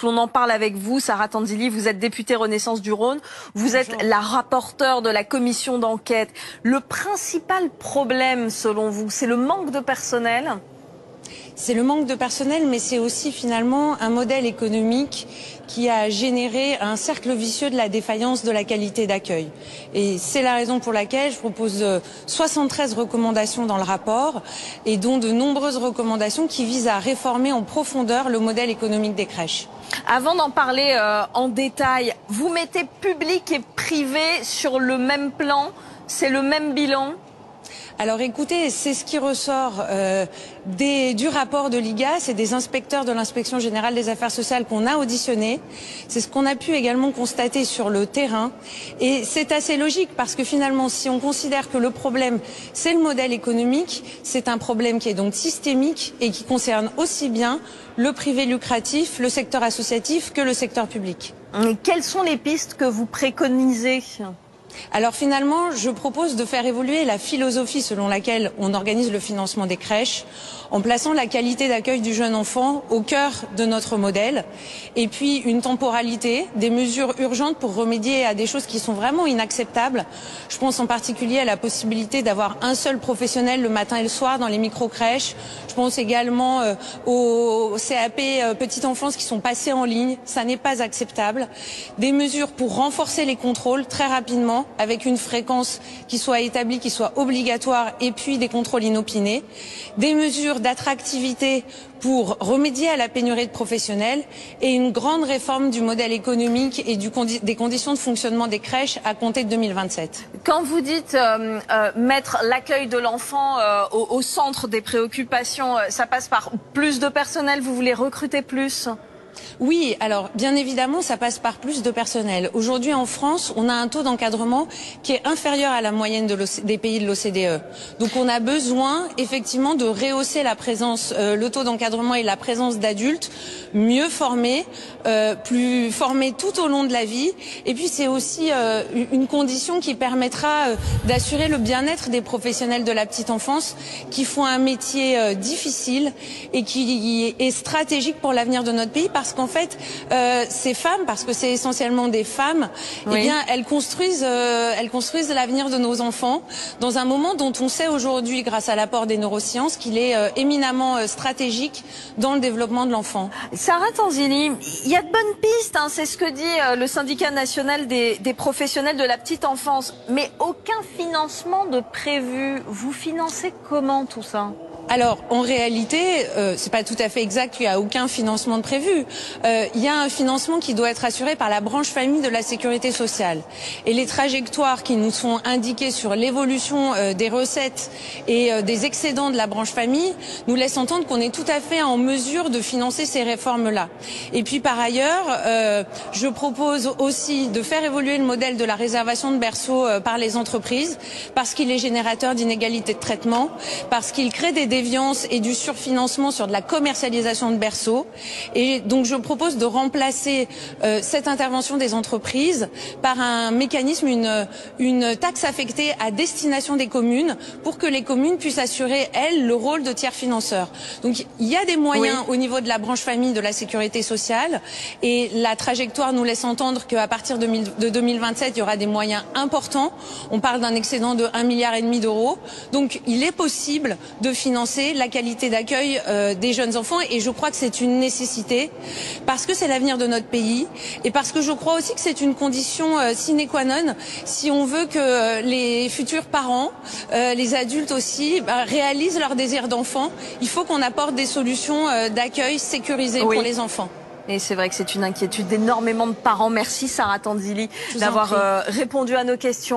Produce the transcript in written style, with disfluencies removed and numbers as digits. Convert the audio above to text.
que l'on en parle avec vous. Sarah Tandili, vous êtes députée Renaissance du Rhône. Vous êtes la rapporteure de la commission d'enquête. Le principal problème, selon vous, c'est le manque de personnel? C'est le manque de personnel, mais c'est aussi finalement un modèle économique qui a généré un cercle vicieux de la défaillance de la qualité d'accueil. Et c'est la raison pour laquelle je propose 73 recommandations dans le rapport, et dont de nombreuses recommandations qui visent à réformer en profondeur le modèle économique des crèches. Avant d'en parler en détail, vous mettez public et privé sur le même plan, c'est le même bilan? Alors écoutez, c'est ce qui ressort du rapport de l'IGAS et des inspecteurs de l'Inspection générale des affaires sociales qu'on a auditionnés. C'est ce qu'on a pu également constater sur le terrain. Et c'est assez logique parce que finalement, si on considère que le problème, c'est le modèle économique, c'est un problème qui est donc systémique et qui concerne aussi bien le privé lucratif, le secteur associatif que le secteur public. Quelles sont les pistes que vous préconisez ? Alors finalement, je propose de faire évoluer la philosophie selon laquelle on organise le financement des crèches, en plaçant la qualité d'accueil du jeune enfant au cœur de notre modèle, et puis une temporalité, des mesures urgentes pour remédier à des choses qui sont vraiment inacceptables. Je pense en particulier à la possibilité d'avoir un seul professionnel le matin et le soir dans les micro-crèches. Je pense également aux CAP petite enfance qui sont passés en ligne. Ça n'est pas acceptable. Des mesures pour renforcer les contrôles très rapidement, avec une fréquence qui soit établie, qui soit obligatoire, et puis des contrôles inopinés, des mesures d'attractivité pour remédier à la pénurie de professionnels et une grande réforme du modèle économique et des conditions de fonctionnement des crèches à compter de 2027. Quand vous dites mettre l'accueil de l'enfant au centre des préoccupations, ça passe par plus de personnel, vous voulez recruter plus ? Oui, alors bien évidemment, ça passe par plus de personnel. Aujourd'hui, en France, on a un taux d'encadrement qui est inférieur à la moyenne des pays de l'OCDE. Donc on a besoin effectivement de rehausser la présence, le taux d'encadrement et la présence d'adultes mieux formés, plus formés tout au long de la vie. Et puis c'est aussi une condition qui permettra d'assurer le bien-être des professionnels de la petite enfance qui font un métier difficile et qui est stratégique pour l'avenir de notre pays, parce qu'en fait, ces femmes, parce que c'est essentiellement des femmes, oui, eh bien, elles construisent l'avenir de nos enfants dans un moment dont on sait aujourd'hui, grâce à l'apport des neurosciences, qu'il est éminemment stratégique dans le développement de l'enfant. Sarah Tandili, il y a de bonnes pistes, hein, c'est ce que dit le syndicat national des professionnels de la petite enfance, mais aucun financement de prévu. Vous financez comment tout ça ? Alors, en réalité, c'est pas tout à fait exact, il n'y a aucun financement de prévu. Il y a un financement qui doit être assuré par la branche famille de la sécurité sociale. Et les trajectoires qui nous sont indiquées sur l'évolution des recettes et des excédents de la branche famille nous laissent entendre qu'on est tout à fait en mesure de financer ces réformes-là. Et puis, par ailleurs, je propose aussi de faire évoluer le modèle de la réservation de berceaux par les entreprises, parce qu'il est générateur d'inégalités de traitement, parce qu'il crée des déviance et du surfinancement sur de la commercialisation de berceaux. Et donc je propose de remplacer cette intervention des entreprises par un mécanisme, une taxe affectée à destination des communes, pour que les communes puissent assurer, elles, le rôle de tiers financeurs. Donc il y a des moyens, oui, au niveau de la branche famille de la sécurité sociale, et la trajectoire nous laisse entendre qu'à partir de 2027, il y aura des moyens importants. On parle d'un excédent de 1,5 milliard d'euros. Donc il est possible de financer la qualité d'accueil des jeunes enfants, et je crois que c'est une nécessité parce que c'est l'avenir de notre pays, et parce que je crois aussi que c'est une condition sine qua non si on veut que les futurs parents, les adultes aussi, réalisent leur désir d'enfant. Il faut qu'on apporte des solutions d'accueil sécurisées, oui, pour les enfants. Et c'est vrai que c'est une inquiétude d'énormément de parents. Merci Sarah Tandili d'avoir répondu à nos questions.